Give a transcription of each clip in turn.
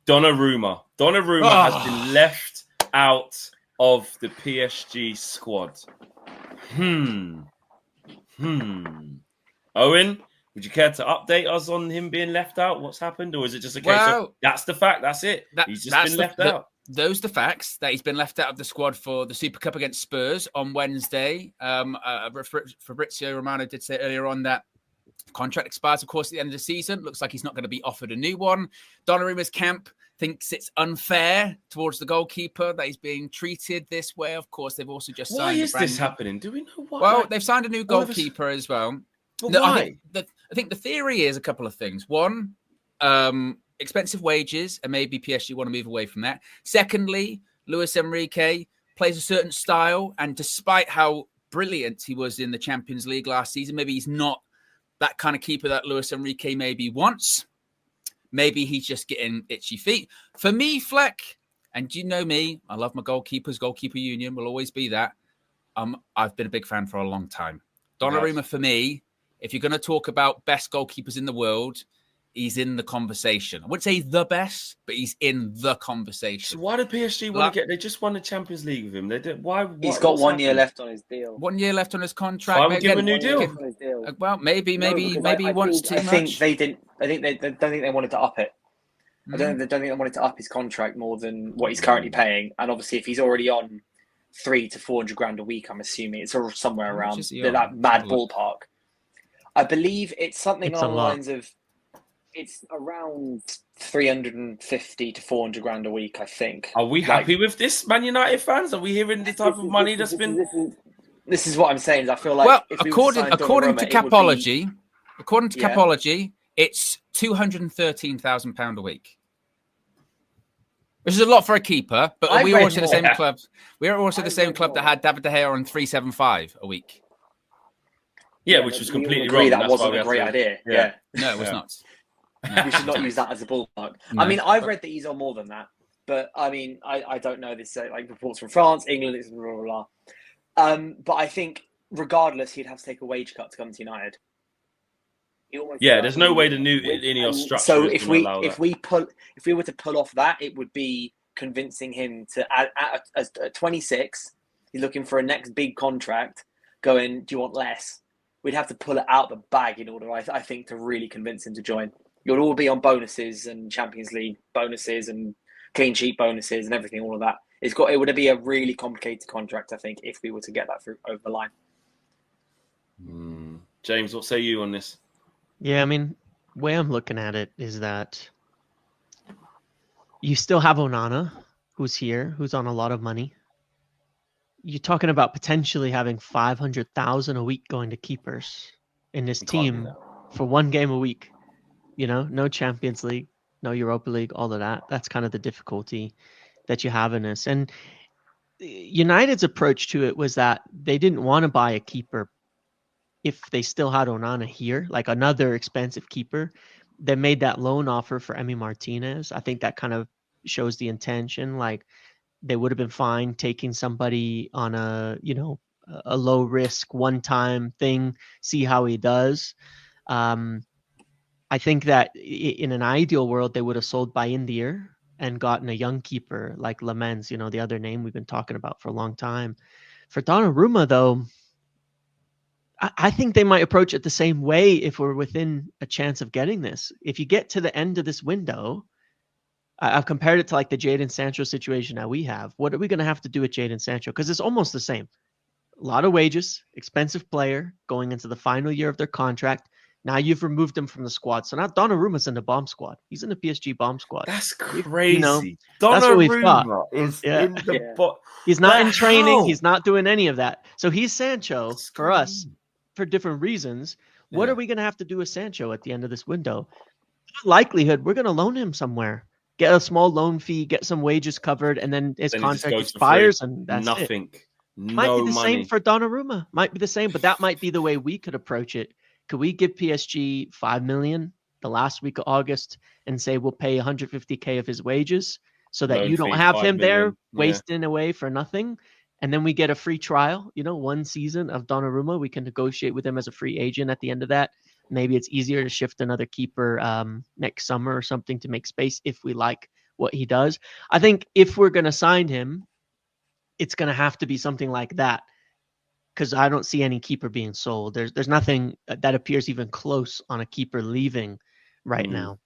Donnarumma has been left out of the PSG squad. Owen, would you care to update us on him being left out? What's happened? Or is it just a case of that's the fact, that's it? He's just been left out. Those are the facts, that he's been left out of the squad for the Super Cup against Spurs on Wednesday. Fabrizio Romano did say earlier on that contract expires, of course, at the end of the season. Looks like he's not going to be offered a new one. Donnarumma's camp thinks it's unfair towards the goalkeeper that he's being treated this way. Of course, they've also just signed. Why is this happening? Do we know why? Well, they've signed a new goalkeeper as well. But why? I think the theory is a couple of things. One, expensive wages, and maybe PSG want to move away from that. Secondly, Luis Enrique plays a certain style, and despite how brilliant he was in the Champions League last season, maybe he's not that kind of keeper that Luis Enrique maybe wants. Maybe he's just getting itchy feet. For me, Fleck, and you know me, I love my goalkeepers. Goalkeeper union will always be that. I've been a big fan for a long time. Donnarumma, for me, if you're going to talk about best goalkeepers in the world, he's in the conversation. I wouldn't say he's the best, but he's in the conversation. So why did PSG want to get? They just won the Champions League with him. They did. Why? He's got 1 year left on his deal. 1 year left on his contract. Why would give him a new deal? Well, maybe he wants too much. I think they didn't. I think they don't think they wanted to up it. I don't think they wanted to up his contract more than what he's currently paying. And obviously, if he's already on 300 to 400 grand a week, I'm assuming it's somewhere around that mad ballpark. I believe it's something along the lines of. It's around 350 to 400 grand a week, I think. Are we happy with this, Man United fans? Are we hearing the type of money that's been? This is what I'm saying. I feel like according to Capology, it's £213,000 a week, which is a lot for a keeper. But we were also the same club. We are also the same club that had David De Gea on 375 a week. Yeah, which was completely wrong. That wasn't a great idea. Yeah. No, it was not. We should not use that as a ballpark. No. I mean, I've read that he's on more than that, but I mean, I don't know this. Like reports from France, England, it's blah blah blah. But I think regardless, he'd have to take a wage cut to come to United. There's no way the new Ineos structure. So if we were to pull off that, it would be convincing him to at 26. He's looking for a next big contract. Going, do you want less? We'd have to pull it out the bag in order, I think, to really convince him to join. You'll all be on bonuses and Champions League bonuses and clean sheet bonuses and everything, all of that. It would be a really complicated contract, I think, if we were to get that through over the line. James, what say you on this? Yeah, I mean, the way I'm looking at it is that you still have Onana, who's here, who's on a lot of money. You're talking about potentially having 500,000 a week going to keepers in this team for one game a week. You know, no Champions League, no Europa League, all of that. That's kind of the difficulty that you have in this. And United's approach to it was that they didn't want to buy a keeper if they still had Onana here, like another expensive keeper. They made that loan offer for Emi Martinez. I think that kind of shows the intention. Like they would have been fine taking somebody on a low risk one-time thing, see how he does. I think that in an ideal world, they would have sold by India and gotten a young keeper like Lamens, the other name we've been talking about for a long time. For Donnarumma, though, I think they might approach it the same way if we're within a chance of getting this. If you get to the end of this window, I've compared it to like the Jadon Sancho situation that we have. What are we going to have to do with Jadon Sancho? Because it's almost the same. A lot of wages, expensive player going into the final year of their contract. Now you've removed him from the squad. So now Donnarumma's in the bomb squad. He's in the PSG bomb squad. That's crazy. That's what we've got. Is in the He's not in training. He's not doing any of that. So he's Sancho for us for different reasons. What are we going to have to do with Sancho at the end of this window? Likelihood, we're going to loan him somewhere. Get a small loan fee, get some wages covered, and then his contract expires, and that's nothing. It. Might be the same for Donnarumma. Might be the same, but that might be the way we could approach it. Could we give PSG $5 million the last week of August and say we'll pay 150K of his wages so that you don't have him there wasting away for nothing? And then we get a free trial, 1 season of Donnarumma. We can negotiate with him as a free agent at the end of that. Maybe it's easier to shift another keeper next summer or something to make space if we like what he does. I think if we're going to sign him, it's going to have to be something like that, because I don't see any keeper being sold. There's nothing that appears even close on a keeper leaving right now.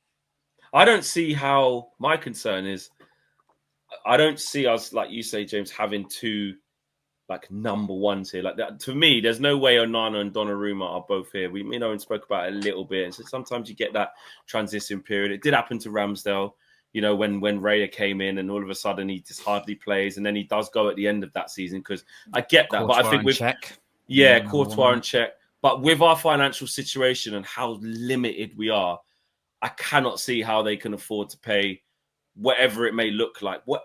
I don't see how. My concern is, I don't see us, like you say, James, having two like number ones here. Like that, to me, there's no way Onana and Donnarumma are both here. We and spoke about it a little bit. So sometimes you get that transition period. It did happen to Ramsdale, when Raya came in and all of a sudden he just hardly plays, and then he does go at the end of that season, because I get that. Courtois, but I think with Courtois and Czech. But with our financial situation and how limited we are, I cannot see how they can afford to pay whatever it may look like for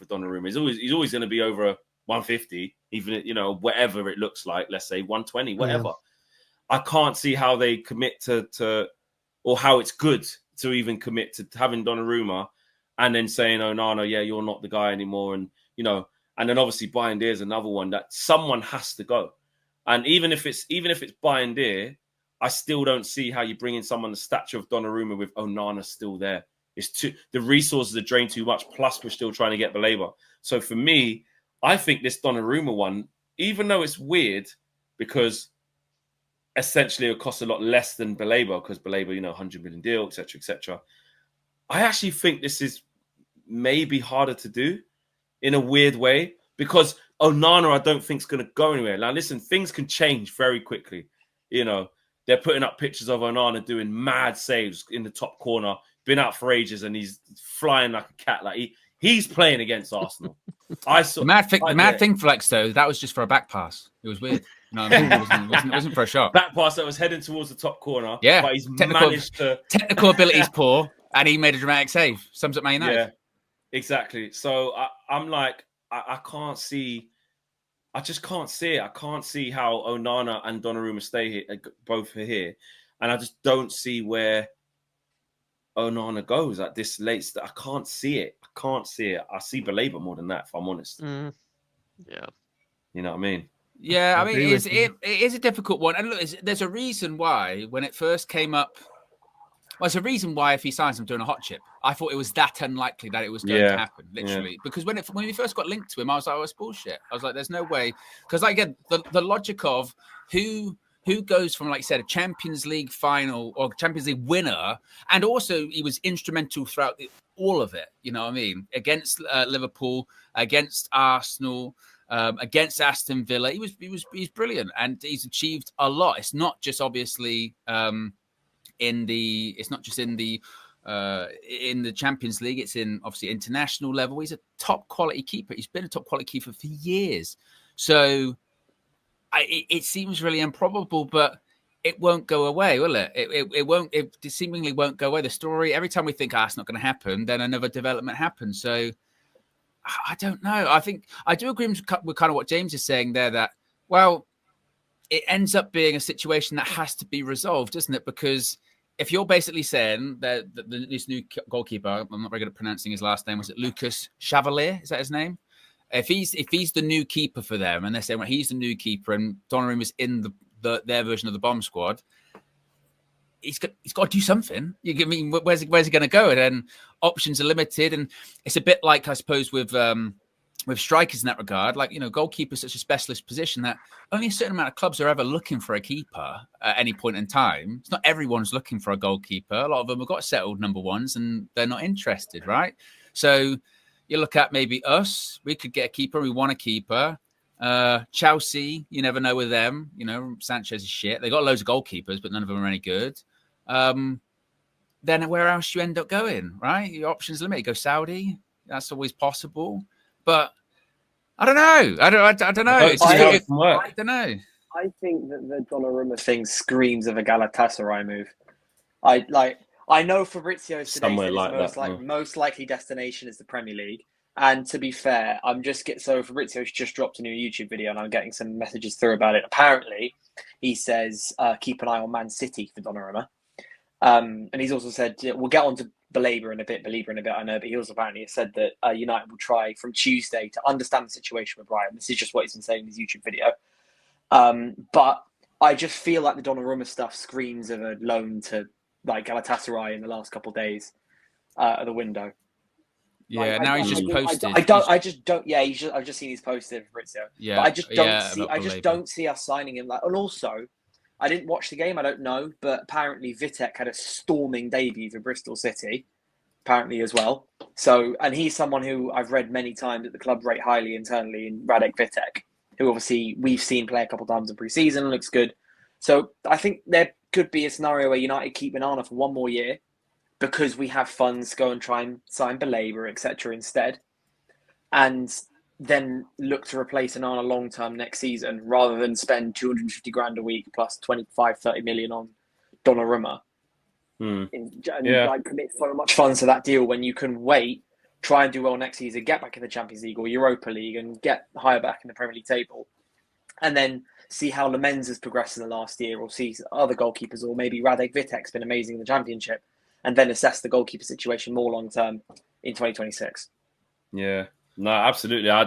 Donnarumma. He's always going to be over 150, even, whatever it looks like, let's say 120, whatever. Yeah. I can't see how they commit to or how it's good to even commit to having Donnarumma and then saying, oh, no, yeah, you're not the guy anymore. And, and then obviously Bayindir is another one that someone has to go. And even if it's Bayindir, I still don't see how you bring in someone the stature of Donnarumma with Onana still there. The resources are drained too much, plus we're still trying to get Baleba. So for me, I think this Donnarumma one, even though it's weird, because essentially it costs a lot less than Baleba, because Baleba, 100 million deal, etc., etc. I actually think this is maybe harder to do in a weird way, because Onana, I don't think is going to go anywhere. Now, listen, things can change very quickly. They're putting up pictures of Onana doing mad saves in the top corner, been out for ages, and he's flying like a cat. Like he's playing against Arsenal. The mad thing, Flex, though, that was just for a back pass. It was weird. You know what I mean? It wasn't for a shot. Back pass that was heading towards the top corner. Yeah, but he's managed to. Technical ability's poor, and he made a dramatic save. Sums up Man United. Yeah, exactly. So I'm like, I can't see. I just can't see it. I can't see how Onana and Donnarumma stay here, both are here, and I just don't see where Onana goes at this late. I can't see it. I see Baleba more than that, if I'm honest. Yeah. You know what I mean? Yeah, I mean, it is a difficult one. And look, there's a reason why when it first came up, there's a reason why if he signs him doing a hot chip, I thought it was that unlikely that it was going to happen, literally. Yeah. Because when we first got linked to him, I was like, oh, it's bullshit. I was like, there's no way. Because again, the logic of who goes from, like I said, a Champions League final or Champions League winner, and also he was instrumental throughout all of it, you know what I mean? Against Liverpool, against Arsenal, against Aston Villa. He's brilliant, and he's achieved a lot. It's not just obviously in the Champions League. It's in obviously international level. He's a top quality keeper. He's been a top quality keeper for years. So it seems really improbable, but it won't go away, will it? It won't. It seemingly won't go away. The story, every time we think, it's not going to happen, then another development happens. So I don't know. I think I do agree with kind of what James is saying there, that, well, it ends up being a situation that has to be resolved, doesn't it? Because if you're basically saying that this new goalkeeper, I'm not very good at pronouncing his last name, was it Lucas Chevalier? Is that his name? If he's the new keeper for them, and they're saying, well, he's the new keeper, and Donnarumma's in their version of the bomb squad, he's got to do something. I mean, where's he going to go? And then options are limited, and it's a bit like, I suppose, with strikers in that regard. Like, goalkeeper's such a specialist position that only a certain amount of clubs are ever looking for a keeper at any point in time. It's not everyone's looking for a goalkeeper. A lot of them have got settled number ones, and they're not interested, right? So you look at maybe us. We could get a keeper. We want a keeper. Chelsea, you never know with them. Sanchez is shit. They got loads of goalkeepers, but none of them are any good. Then where else you end up going, right? Your options limited. Go Saudi. That's always possible. But I don't know. I don't know. I don't know. I think that the Donnarumma thing screams of a Galatasaray move. I know Fabrizio's today said his most likely destination is the Premier League. And to be fair, so Fabrizio's just dropped a new YouTube video, and I'm getting some messages through about it. Apparently, he says keep an eye on Man City for Donnarumma. And he's also said, we'll get on to Baleba in a bit, I know, but he also apparently said that United will try from Tuesday to understand the situation with Brian. This is just what he's been saying in his YouTube video. But I just feel like the Donnarumma stuff screams of a loan to like Galatasaray in the last couple of days of the window. Yeah, now he's just posted. I just don't. Yeah, I've just seen he's posted for Fabrizio. Yeah, but I just don't see. about I just Baleba. don't see us signing him. And also, I didn't watch the game. I don't know, but apparently Vitek had a storming debut for Bristol City. Apparently as well. So, and he's someone who I've read many times at the club rate highly internally in Radek Vitek, who obviously we've seen play a couple of times in pre-season, looks good. So I think there could be a scenario where United keep Onana for one more year because we have funds to go and try and sign Baleba, etc. instead, and then look to replace Onana long-term next season rather than spend 250 grand a week plus 25, 30 million on Donnarumma. And commit so much funds to that deal when you can wait, try and do well next season, get back in the Champions League or Europa League and get higher back in the Premier League table, and then see how Lemens has progressed in the last year, or see other goalkeepers, or maybe Radek Vitek's been amazing in the Championship, and then assess the goalkeeper situation more long term in 2026. Yeah, no, absolutely. I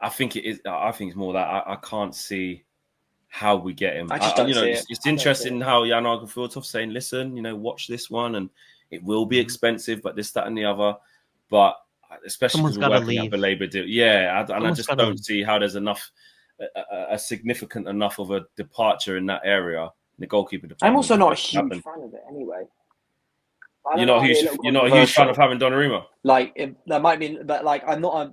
think it is. I think it's more that I can't see how we get him. I just don't see it. It's interesting how Jan Argafiltov's saying, listen, watch this one and it will be expensive, but this, that, and the other. But especially because we're working out the Labour deal. Yeah, and I just don't see how there's enough, a significant enough of a departure in that area, in the goalkeeper department. I'm also not a huge fan of it anyway. You're not a huge fan of having Donnarumma? That might be, but I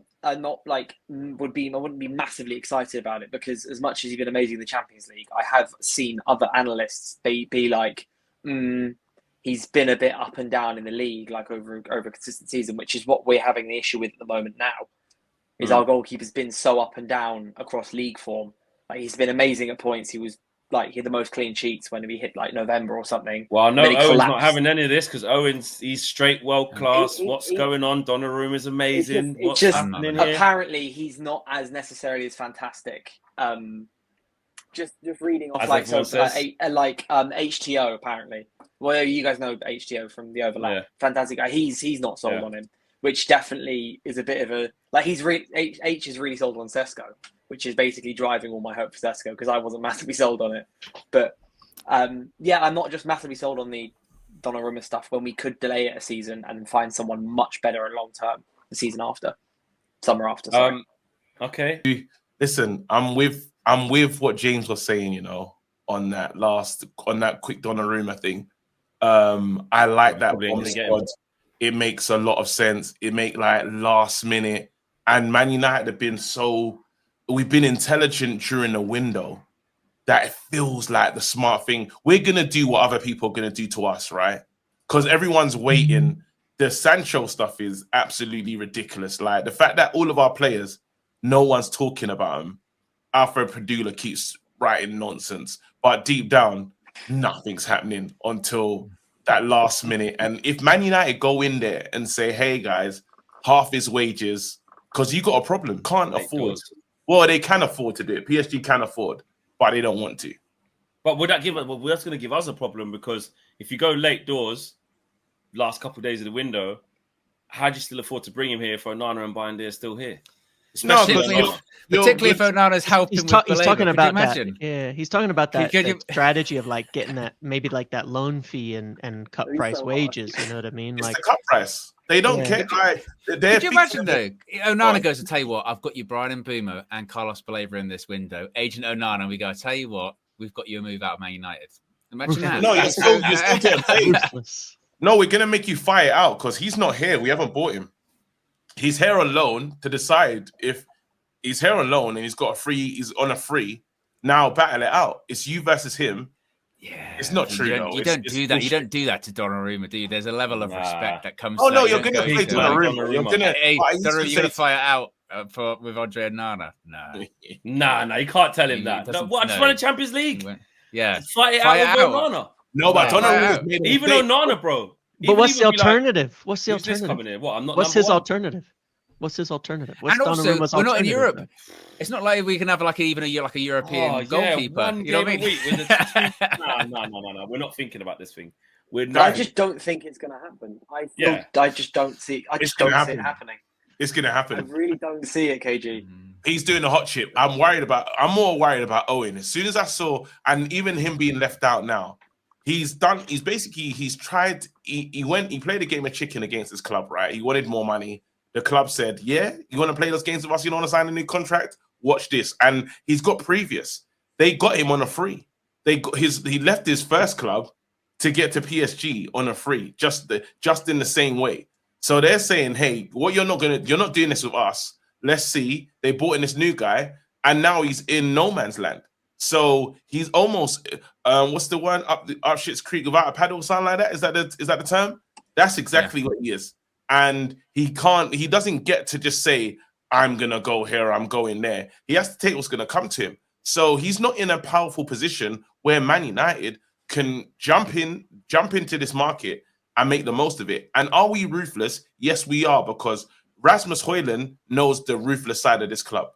wouldn't be massively excited about it because as much as he's been amazing in the Champions League, I have seen other analysts be like, he's been a bit up and down in the league, like over a consistent season, which is what we're having the issue with at the moment now. Is our goalkeeper's been so up and down across league form. Like he's been amazing at points. He was he had the most clean sheets when we hit November or something. Well, I know Owen's not having any of this because he's straight world class. What's going on? Donnarumma is amazing. What's happening here? Apparently, he's not as necessarily as fantastic. Just reading off HTO apparently. Well, you guys know HTO from the overlap. Yeah. Fantastic guy. He's not sold on him, which definitely is a bit of a H is really sold on Sesko, which is basically driving all my hope for Sesko because I wasn't massively sold on it. But I'm not just massively sold on the Donnarumma stuff when we could delay it a season and find someone much better and long term the season after, summer after. Sorry. Okay. Listen, I'm with what James was saying. On that quick Donnarumma thing. I like that bomb squad. It makes a lot of sense. It make last minute, and Man United have been we've been intelligent during the window that it feels like the smart thing. We're going to do what other people are going to do to us, right? Because everyone's waiting. The Sancho stuff is absolutely ridiculous. Like the fact that all of our players, no one's talking about him. Alfred Padula keeps writing nonsense, but deep down, nothing's happening until that last minute. And if Man United go in there and say, hey guys, half his wages, because you got a problem, can't afford. Well, they can afford to do it. PSG can afford, but they don't want to. But would that give us? Well, that's going to give us a problem because if you go late doors, last couple of days of the window, how do you still afford to bring him here for Onana and Bindier still here? Particularly if Onana's helping with Baleba. He's talking about that. Yeah, he's talking about that strategy of getting that maybe that loan fee and cut price wages. You know what I mean? It's the cut price. They don't care. Could you imagine though? Onana goes to tell you what, I've got you Brian Mbeumo and Carlos Baleba in this window. Agent Onana, we go, tell you what, we've got you a move out of Man United. Imagine that. No, you're still getting paid. No, we're gonna make you fight it out because he's not here. We haven't bought him. He's here on loan to decide if he's here on loan and he's on a free. Now battle it out. It's you versus him. Yeah, it's not true. You don't do that. You don't do that to Donnarumma, do you? There's a level of respect that comes. Oh no, you're gonna play Donnarumma. You're gonna fight it out with Andre Onana. Nah, you can't tell him that. No, I just won a Champions League. Yeah, fight it out with Onana. No, but Donnarumma even Onana, bro. But what's the alternative? What's the alternative? What? I'm not. What's his alternative? What's his alternative? What's and also, Donnarumma's we're not in Europe. Though? It's not like we can have even a European goalkeeper. You know what I mean? No. We're not thinking about this thing. I just don't think it's going to happen. I just don't see. I just don't see it happening. It's going to happen. I really don't see it, KG. He's doing the hot chip. I'm more worried about Owen. As soon as I saw, and even him being left out now. He played a game of chicken against his club, right? He wanted more money. the club said, yeah, you want to play those games with us? You don't want to sign a new contract? Watch this. And he's got previous. They got him on a free. He left his first club to get to PSG on a free, just in the same way. So they're saying, hey, you're not doing this with us. Let's see. They brought in this new guy, and now he's in no man's land. So he's almost what's the one up shit's creek without a paddle, something like that? Is that the term? That's exactly what he is. And he doesn't get to just say, I'm gonna go here, I'm going there. He has to take what's gonna come to him. So he's not in a powerful position where Man United can jump into this market and make the most of it. And are we ruthless? Yes, we are, because Rasmus Højlund knows the ruthless side of this club.